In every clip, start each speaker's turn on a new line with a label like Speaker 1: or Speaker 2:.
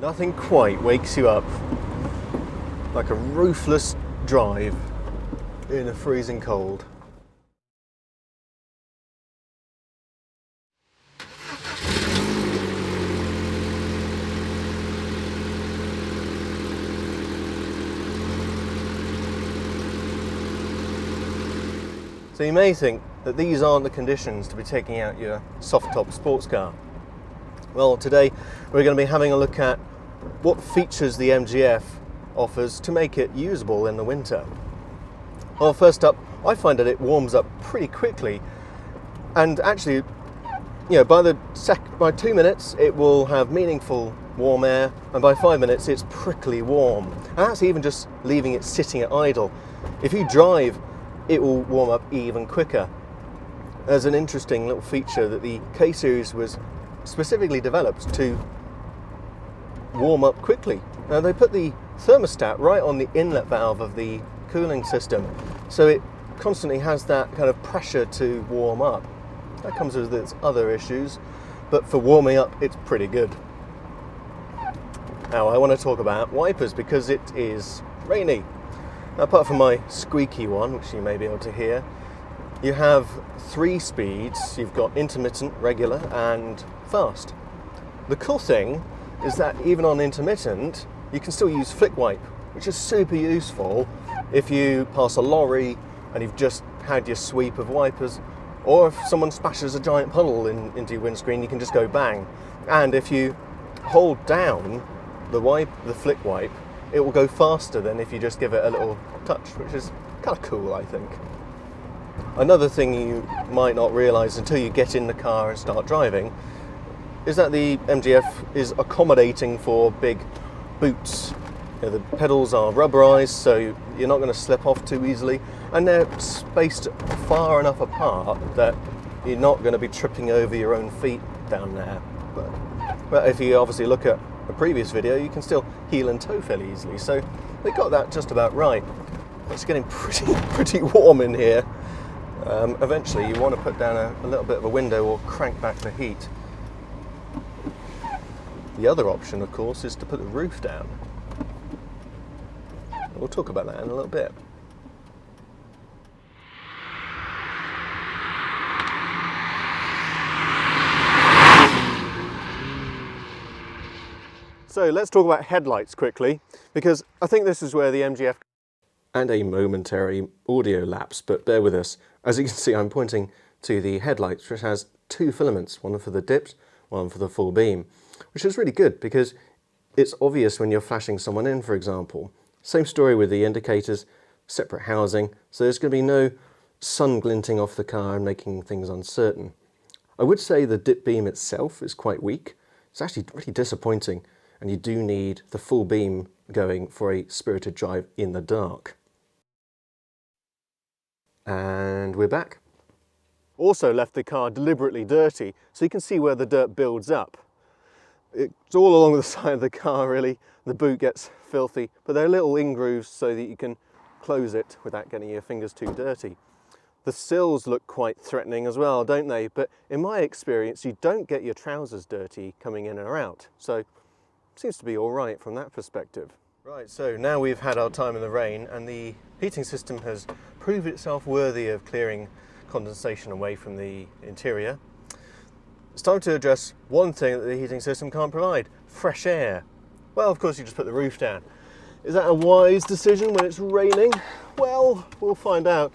Speaker 1: Nothing quite wakes you up like a ruthless drive in a freezing cold. So you may think that these aren't the conditions to be taking out your soft-top sports car. Well, today we're going to be having a look at what features the MGF offers to make it usable in the winter. Well, first up, I find that it warms up pretty quickly, and actually, by 2 minutes it will have meaningful warm air, and by 5 minutes it's prickly warm. And that's even just leaving it sitting at idle. If you drive, it will warm up even quicker. There's an interesting little feature that the K-Series was specifically developed to warm up quickly. Now, they put the thermostat right on the inlet valve of the cooling system, so it constantly has that kind of pressure to warm up. That comes with its other issues, but for warming up it's pretty good. Now I want to talk about wipers because it is rainy. Now, apart from my squeaky one, which you may be able to hear, you have 3 speeds. You've got intermittent, regular and fast. The cool thing is that even on intermittent you can still use flick wipe, which is super useful if you pass a lorry and you've just had your sweep of wipers, or if someone splashes a giant puddle into your windscreen, you can just go bang. And if you hold down the flick wipe, it will go faster than if you just give it a little touch, which is kind of cool, I think. Another thing you might not realise until you get in the car and start driving is that the MGF is accommodating for big boots. The pedals are rubberised, so you're not going to slip off too easily, and they're spaced far enough apart that you're not going to be tripping over your own feet down there. But if you obviously look at a previous video, you can still heel and toe fairly easily, so they got that just about right. It's getting pretty warm in here. Eventually you want to put down a little bit of a window or crank back the heat. The other option, of course, is to put the roof down. We'll talk about that in a little bit. So let's talk about headlights quickly, because I think this is where the MGF and a momentary audio lapse, but bear with us. As you can see, I'm pointing to the headlights, which has 2 filaments, one for the dipped, one for the full beam, which is really good because it's obvious when you're flashing someone in, for example. Same story with the indicators, separate housing, so there's going to be no sun glinting off the car and making things uncertain. I would say the dip beam itself is quite weak. It's actually really disappointing, and you do need the full beam going for a spirited drive in the dark. And we're back. Also left the car deliberately dirty, so you can see where the dirt builds up. It's all along the side of the car, really. The boot gets filthy, but there are little in-grooves so that you can close it without getting your fingers too dirty. The sills look quite threatening as well, don't they? But in my experience, you don't get your trousers dirty coming in or out, so it seems to be all right from that perspective. Right, so now we've had our time in the rain and the heating system has proved itself worthy of clearing condensation away from the interior. It's time to address one thing that the heating system can't provide: fresh air. Well, of course you just put the roof down. Is that a wise decision when it's raining? Well, we'll find out.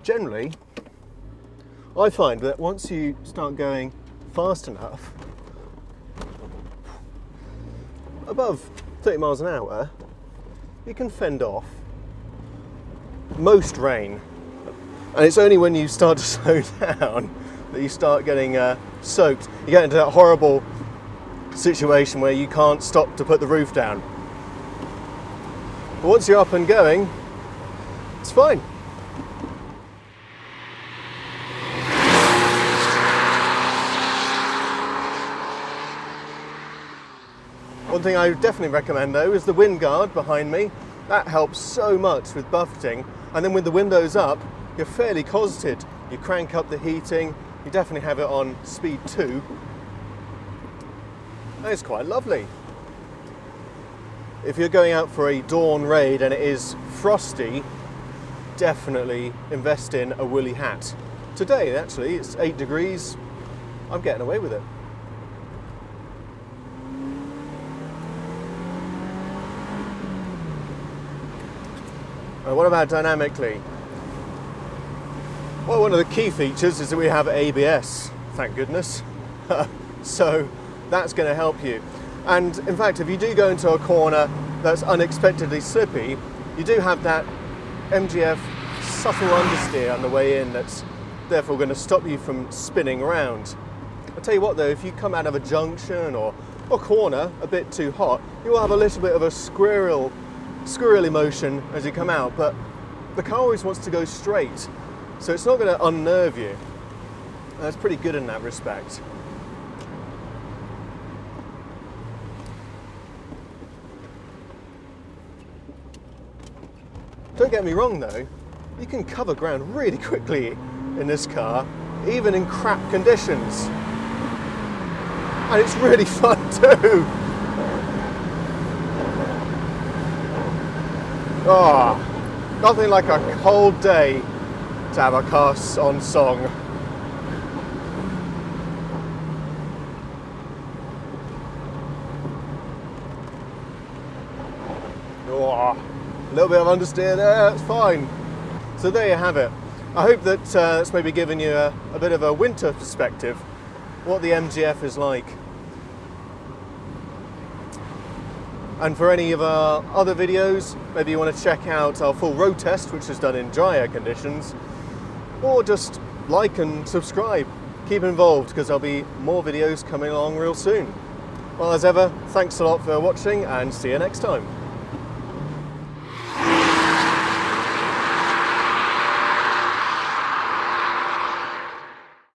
Speaker 1: Generally, I find that once you start going fast enough, above 30 miles an hour, you can fend off most rain. And it's only when you start to slow down that you start getting soaked. You get into that horrible situation where you can't stop to put the roof down. But once you're up and going, it's fine. One thing I would definitely recommend though is the wind guard behind me. That helps so much with buffeting, and then with the windows up, you're fairly cosseted. You crank up the heating, you definitely have it on speed 2, And it's quite lovely. If you're going out for a dawn raid and it is frosty, definitely invest in a woolly hat. Today, actually, it's 8 degrees. I'm getting away with it. What about dynamically? Well, one of the key features is that we have ABS, thank goodness. So that's going to help you. And in fact, if you do go into a corner that's unexpectedly slippy, you do have that MGF subtle understeer on the way in that's therefore going to stop you from spinning around. I'll tell you what though, if you come out of a junction or corner a bit too hot, you will have a little bit of a squirrely motion as you come out, but the car always wants to go straight, so it's not going to unnerve you. That's pretty good in that respect. Don't get me wrong though, you can cover ground really quickly in this car, even in crap conditions. And it's really fun too. Oh, nothing like a cold day to have a car on song. Oh, a little bit of understeer there, that's fine. So there you have it. I hope that that's maybe given you a bit of a winter perspective, what the MGF is like. And for any of our other videos, maybe you want to check out our full road test, which is done in dry air conditions, or just like and subscribe. Keep involved because there'll be more videos coming along real soon. Well, as ever, thanks a lot for watching and see you next time.